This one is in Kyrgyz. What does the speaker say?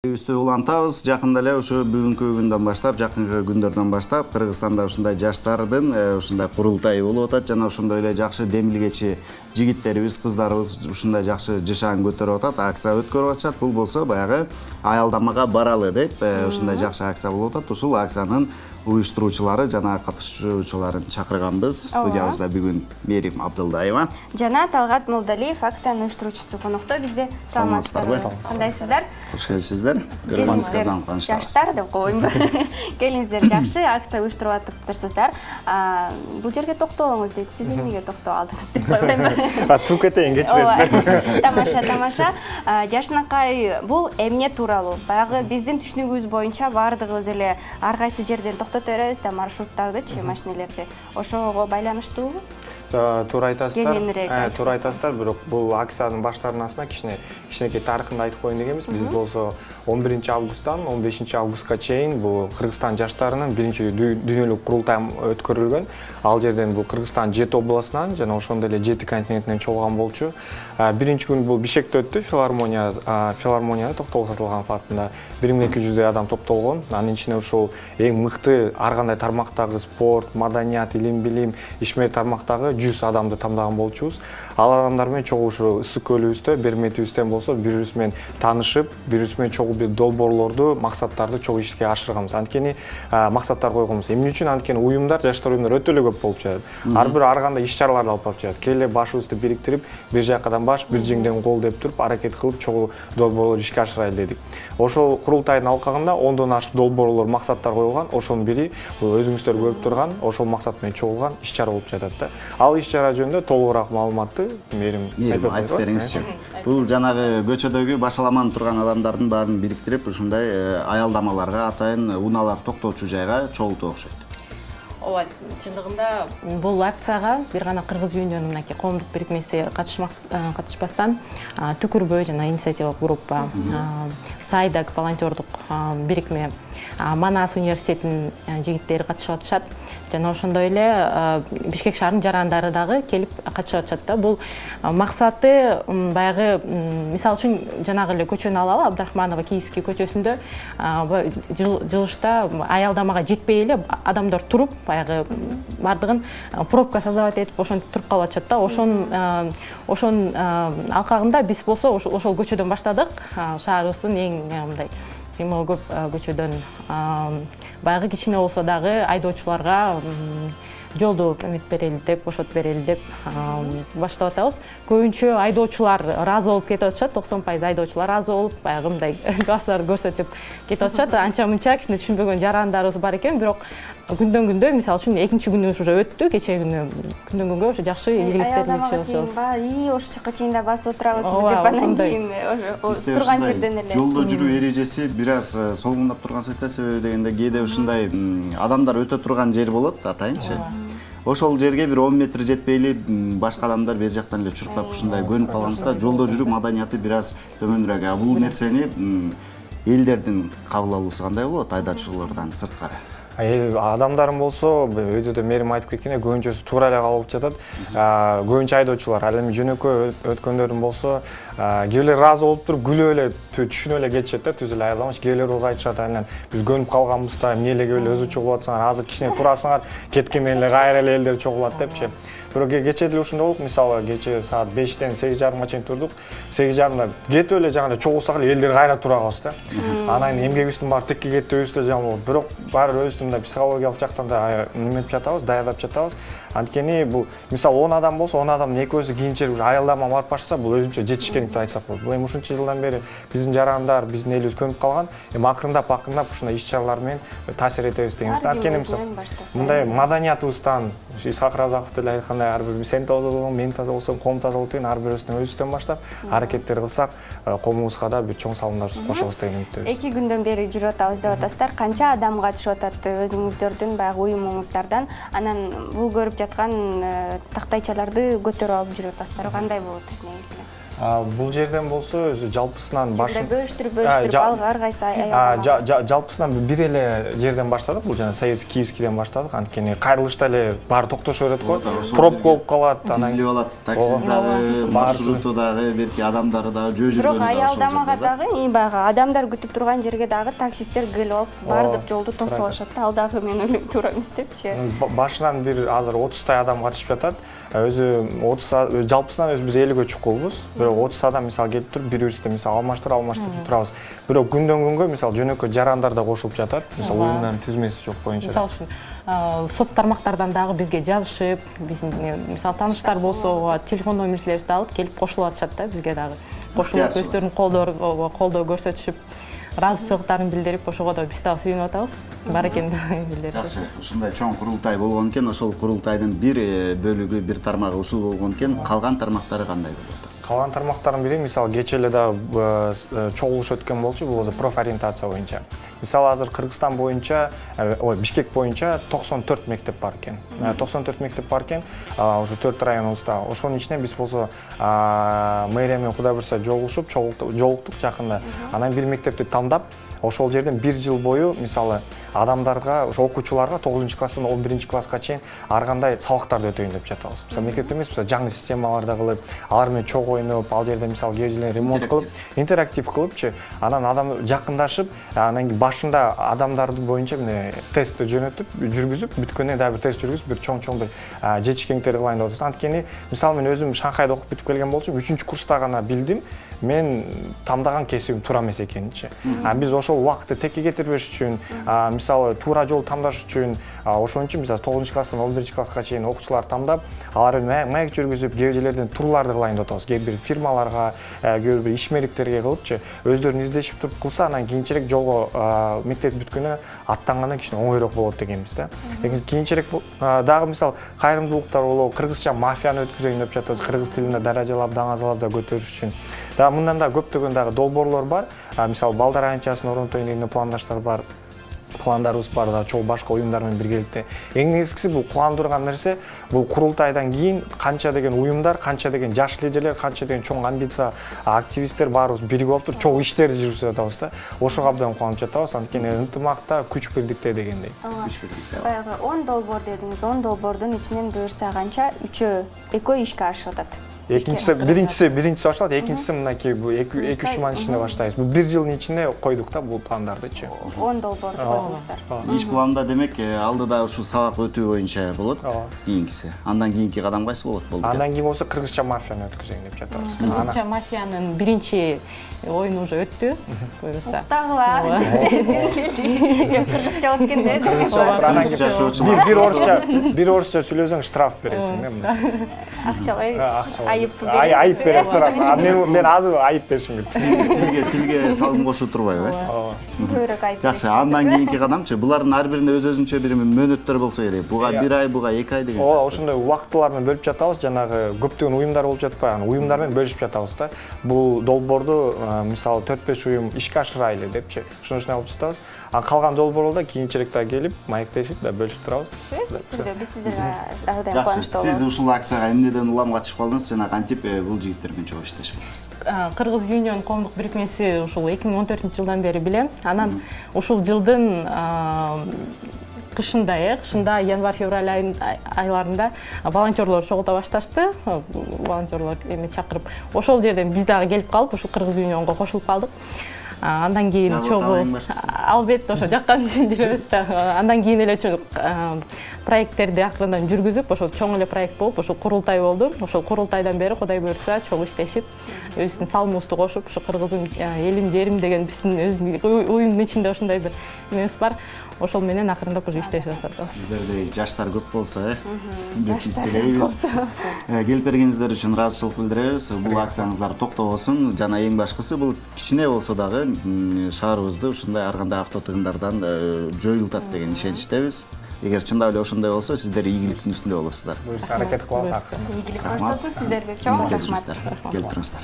Үстү улантабыз. Жакында эле ушу бүгүнкү күндөн баштап, жакынкы күндөрдөн баштап Кыргызстанда ушундай жаштардын ушундай курултайы болуп атат жана ошондой эле жакшы демилгечи жигиттерибиз, кыздарыбыз ушундай жакшы жышаан көтөрүп атат, акция өткөрүп атышат. Бул болсо баягы аялдамага баралы деп ушундай жакшы акция болуп атат. Ушул акциянын уюштуруучулары жана катышуучуларын чакырганбыз. Студиябызда бүгүн Мерим Абдылдаева жана Талгат Молдалиев, акциянын уюштуруучусу конокто бизде. Саламатсыздарбы? Кандайсыздар? Кош келипсиздер. Көргөнүңүзгөрдөн кубанычтабыз. Жаштар деп коеюнбу? Келиңиздер, жакшы акция уюштуруп атыптырсыздар. Бул жерге токтолуңуз дейт. Сиз эмнеге токтоп алдыңыз деп койбоймунбу? Туруп кетейин, кечиресиздер. Тамаша. Жашынакай, бул эмне тууралуу? Баягы биздин түшүнүгүбүз боюнча баардыгыбыз эле ар кайсы жерден токтото беребиз да, маршруттардычы, машинелерди. Ошого байланыштуубу? Туура айтасыздар, бирок бул акциянын баштарынасына кичинекей тарыхын айтып коеюн дегенбиз. Биз болсо 11 августтан 15 августка чейин бул Кыргызстан жаштарынын биринчи дүйнөлүк курултай өткөрүлгөн. Ал жерден бул Кыргызстан 7 областынан жана ошондой эле 7 континенттен чогулган болчу. Биринчи күн бул Бишкекте өттү, филармонияда токтогул сатылганов атында 1200 адам топтолгон. Анын ичине ушул эң мыкты ар кандай тармактагы спорт, маданият, илим-билим, ишмер тармактагы 100 адамды тамдаган болчубуз. Ал адамдар менен чогуу ушул ысык көлүбүздө, берметибизден болсо бири-бирибиз менен таанышып, бири-бирибиз менен чогуу бир долбоорлорду, максаттарды чогуу ишке ашырганбыз. Анткени максаттар койгонбуз. Эмне үчүн? Анткени уюмдар, жаштар уюмдары өтө эле көп болуп жатат. Ар бир ар кандай иш-чараларды алып барып жатат. Келе башыбызды бириктирип, бир жакадан баш, бир жеңден кол деп туруп, аракет кылып чогуу долбоорлор ишке ашырайлы дедик. Ошол курултайдын алкагында 10дон ашык долбоорлор, максаттар коюлган. Ошонун бири бул өзүңүздөр көрүп турган, ошол максат менен чогулган иш-чара болуп жатат да. Ал иш-чара жөнүндө толугураак маалыматты Мерим айтып бериңизчи. Бул жанагы көчөдөгү башаламан турган адамдардын баарын бириктирип, ушундай аялдамаларга, атайын унаалар токтоочу жайга чогултуу окшойт. Ооба, чындыгында бул акцияга бир гана Кыргыз Юнионунун мынакей коомдук бирикмеси катышпастан Түкүрбөй жана инициатива группа, Сайдак волонтердук бирикме, Манас университетинин жигиттери катышып атышат. Жана ошондой эле Бишкек шаарынын жарандары дагы келип катышып атышат да. Бул максаты баягы мисалы үчүн жанагы эле көчөнү алалы, Абдрахманова Киевский көчөсүндө жылышта аялдамага жетпей эле адамдар туруп, баягы бардыгын пробка создавать этип ошентип туруп калып атышат да. Ошонун алкагында биз болсо ошол көчөдөн баштадык. Шаарыбыздын эң мындай кыймыл көп көчөдөн баягы кичине болсо дагы айдоочуларга жолду берели деп, бошотуп берели деп баштап атабыз. Көбүнчө айдоочулар ыраазы болуп кетип атышат, 90% айдоочулар ыраазы болуп, баягы мындай класстарды көрсөтүп кетип атышат. Анча-мынча кичине түшүнбөгөн жарандарыбыз бар экен, бирок күндөн мисалы үчүн экинчи күнү уже өттү, кечээ күндөн күнгө уже жакшы ийгиликтерди чыгышабыз. Ошол жака чейин да басып отурабызбы деп анан кийин турган жерден эле. Жолдо жүрүү эрежеси бир аз солгундап турган секилди, себеби дегенде кээде ушундай адамдар өтө турган жер болот, атайынчы. Ошол жерге бир 10 метр жетпей эле башка адамдар бери жактан эле чуркап ушундай көнүп калганыбызда жолдо жүрүү маданияты бир аз төмөнүрөөк. Бул нерсени элдердин кабыл алуусу кандай болот, айдоочулардан сырткары? Адамдарын болсо, өйдө Мерим айтып кеткендей, көбүнчөсү туура эле кабыл алып жатат. Көбүнчө айдоочулар, ал эми жөнөкөй өткөндөрдүн болсо, кээбилер ыраазы болуп туруп, күлүп эле, түшүнүп эле кетишет да, түз эле аялдамачы. Кээбилер болсо айтышат, анан биз көнүп калганбыз да, эмне эле келип өзү чогулуп атсаңар, азыр кичине турасыңар, кеткенден эле кайра эле элдер чогулат депчи. Бирок кечээ деле ушундай болуп, мисалы кечээ саат 5ден 8:30га чейин турдук. 8:30да кетип эле жагында чогулсак эле элдер кайра тура калышты да. Анан эмгегибиздин баары тикке кетүүбүздө жам болуп, бирок баары өзүбүздүн психологиялык жактан да неметип жатабыз, даярдап жатабыз. Анткени бул мисалы 10 адам болсо, 10 адамдын экөөсү кийинчерээк аялдама барып башса, бул өзүнчө жетишкендик деп айтсак болот. Бул эми ушунча жылдан бери биздин жарандар, биздин элибиз көнүп калган. Эми акырындап ушундай иш-чаралар менен таасир этебиз дегенбиз. Анткени мындай маданиятыбыздан Исхак Разаков деле айткандай, ар бир сен таза болгон, мен таза болсом, коом таза болот деген ар бирибизден баштап аракеттер кылсак, коомубузга да бир чоң салымдарыбызды кошобуз деген үмүттөбүз. 2 күндөн бери жүрүп атабыз деп атасыздар. Канча адам катышып атат өзүңүздөрдүн баягы уюмуңуздардан? Анан бул көрүп жаткан тактайчаларды көтөрүп алып жүрүп атасыздар. Кандай болот негизи? Бул жерден болсо өзү жалпысынан бөлүштүрүп ар кайсы жалпысынан бир эле жерден баштадык. Бул жана Советский Киевскийден баштадык. Анткени кайрылышта эле баары токтошуп берет го. Пробка болуп калат, анан тизилип алат. Таксист дагы, маршруту дагы, берки адамдары дагы жөө жүргөнү бирок аялдамага дагы баягы адамдар күтүп турган жерге дагы таксисттер келип алып баардык жолду тосуп алышат да. Ал дагы мен ойлойм туура эмес депчи. Башынан бир азыр 30 адам катышып жатат. Өзү 30 жалпысынан өзү биз 50гө чукулбуз. Бирок 30 адам мисалы келип туруп, бири-бирибизди мисалы алмаштырып турабыз. Бирок күндөн күнгө мисалы жөнөкөй жарандар да кошулуп жатат. Мисалы уюмдардын тизмеси жок боюнча. Мисалы үчүн соц тармактардан дагы бизге жазышып, биздин мисалы тааныштар болсо, телефон номерлерибизди алып келип кошулуп атышат да бизге дагы. Кошулуп өздөрүнүн колдоо көрсөтүшүп, ыраазычылыктарын билдирип, ошого да биз дагы сүйүнүп атабыз. Бар экен билдирип. Жакшы, ушундай чоң курултай болгон экен, ошол курултайдын бир бөлүгү, бир тармагы ушул болгон экен, калган тармактары кандай болот? Калган тармактардын бири мисалы кече эле да чогулуш өткөн болчу, бул профориентация боюнча. Мисалы азыр Кыргызстан боюнча, Бишкек боюнча 94 мектеп бар экен. 94 мектеп бар экен, уже 4 районубузда. Ошонун ичинен биз болсо мэрия менен Кудай буйрса жолуктук жакында. Анан бир мектепти тандап, ошол жерден 1 жыл бою мисалы адамдарга, ошо окуучуларга 9-класстан 11-класска чейин ар кандай сабактарды өтөйүн деп жатабыз. Мисалы мектепте эмес, жаңы системаларды кылып, алар менен чогуу ойноп, ал жерде мисалы кээ жерлерин ремонт кылып, интерактив кылыпчы, анан адам жакындашып, анан башында адамдарды боюнча мына тест жөнөтүп, жүргүзүп, бүткөндөн дагы бир тест жүргүзүп, бир чоң бир жетишкендер кылайын деп атабыз. Анткени мисалы мен өзүм Шанхайда окуп бүтүп келген болчумун, 3-курста гана билдим, мен тандаган кесибим туура эмес экенинчи. Биз ошол убакытты текке кетирбеш үчүн, мисалы туура жол тандаш үчүн, ошон үчүн мисалы 9-класстан 11-класска чейин окуучулар тандап, алар маек жүргүзүп, кээ жерлерден турларды кылайын деп атабыз. Кээ бир фирмаларга, кээ бир ишмериктерге кылыпчы, өздөрүн издешип туруп кылса, анан кийинчерээк жолго мектеп бүткөндө аттангандан кичине оңойрок болот дегенбиз да. Кийинчерээк дагы мисалы кайрымдуулуктар болобу, кыргызча мафияны өткүзөйүн деп жатабыз, кыргыз тилинде даражалап, даңазалап да көтөрүш үчүн. Дагы мындан да көптөгөн дагы долбоорлор бар. Мисалы балдар аянтчасын орнотоюн деген пландаштар бар. Пландарыбыз бар да, чоң башка уюмдар менен биргеликте. Эң негизгиси бул кубандырган нерсе, бул курултайдан кийин канча деген уюмдар, канча деген жаш лидерлер, канча деген чоң амбиция активисттер баарыбыз биригип алып туруп, чоң иштерди жүргүзүп атабыз да. Ошого абдан кубанып жатабыз. Анткени ынтымакта, күч бирдикте дегендей. Күч бирдикте. Баягы 10 долбоор дедиңиз, 10 долбоордун ичинен буюрса канча, 3-экөө ишке ашып атат. Биринчиси башталат, экинчиси мынакей 2-3 май ичинде баштайбыз. Бул 1 жылдын ичинде койдук да бул пландардычы. 10 долбоорду койдуңуздар. Иш планында демек алдыда ушул сабак өтүү боюнча болот. Кийинкиси. Андан кийинки кадам кайсы болот? Андан кийин болсо кыргызча мафияны өткүзөйүн деп жатабыз. Кыргызча мафиянын биринчи оюну уже өттү. Буюрса. Уктагыла. Кыргызча болот экен да. Бир орусча сүйлөсөң штраф бересиң да мындай. Акчалай айып берип турасың. Мен азыр айып беришим керек. Тилге салым кошуу турбайбы? Көбүрөөк айып. Жакшы, андан кийинки кадамчы? Булардын ар биринде өз-өзүнчө бир мөөнөттөр болсо керек. Буга 1 ай, буга 2 ай деген. Ошондой убактылар менен бөлүп жатабыз. Жанагы көптөгөн уюмдар болуп жатпайбы? Уюмдар менен бөлүшүп жатабыз да. Бул долбоорду мисалы 4-5 уюм ишке ашырайлы депчи. Ошону алып жатабыз. Калган долбоорлордо кийинчерээк да келип, маектешип да бөлүшүп турабыз. Биз сиздерге дагы кубанычтуу болобуз. Сиз ушул акцияга эмнеден улам катышып калдыңыз жана кантип бул жигиттер менен чогуу иштешип атасыз? Кыргыз Юнион коомдук бирикмеси ушул 2014-жылдан бери билем. Анан ушул жылдын кышында январь-февраль айларында волонтерлор чогулта башташты. Волонтерлор эме чакырып, ошол жерден биз дагы келип калып, ушул Кыргыз Юнионго кошулуп калдык. Андан кийин чогуу албетте ошо жаккан жүрөбүз да. Андан кийин эле проекттерди акырындан жүргүзүп, ошол чоң эле проект болуп, ошол курултай болду. Ошол курултайдан бери Кудай буйрса чогуу иштешип, өзүбүздүн салымыбызды кошуп, ушу Кыргызым элим жерим деген биздин уюмдун ичинде ошондой бир эмебиз бар. Ошол менен акырындап уже иштешип атабыз. Сиздердей жаштар көп болсо, деп иштелейбиз. Келип бергениңиздер үчүн ыраазычылык билдиребиз. Бул акцияңыздар токтобосун жана эң башкысы бул кичине болсо дагы шаарыбызды ушундай ар кандай автотыгындардан жоюлтат деген ишеничтебиз. Эгер чындап эле ошондой болсо, сиздер ийгиликтин үстүндө болосуздар. Буюрса аракет кылабыз акырын. Ийгилик башталсын сиздерге. Чоң рахмат. Келип туруңуздар.